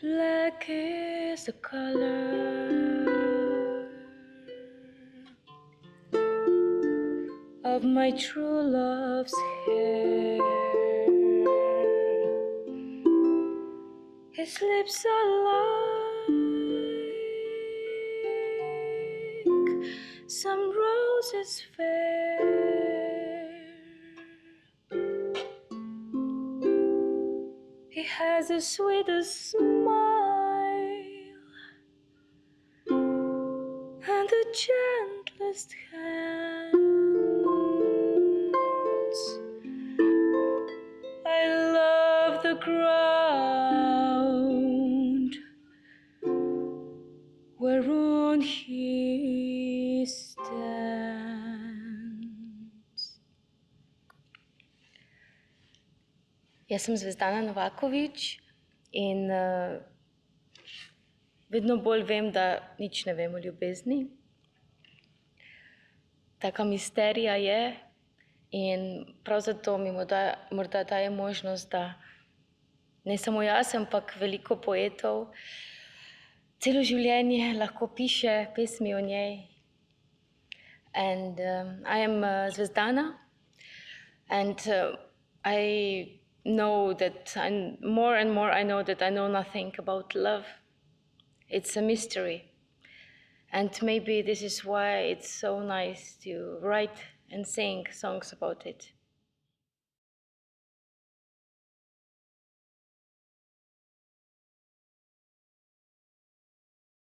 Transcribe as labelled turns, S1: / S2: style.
S1: Black is the color of my true love's hair. His lips are like some roses fair. He has the sweetest smile and the gentlest hands. I love the ground whereon he stands. Jaz sem Zvezdana Novaković in vedno bolj vem, da nič ne vem o ljubezni. Taka misterija je in prav zato mi morda daje možnost, da ne samo jaz, ampak veliko poetov celo življenje lahko piše pesmi o njej. And I am Zvezdana, and I know that more and more I know that I know nothing about love. It's a mystery. And maybe this is why it's so nice to write and sing songs about it.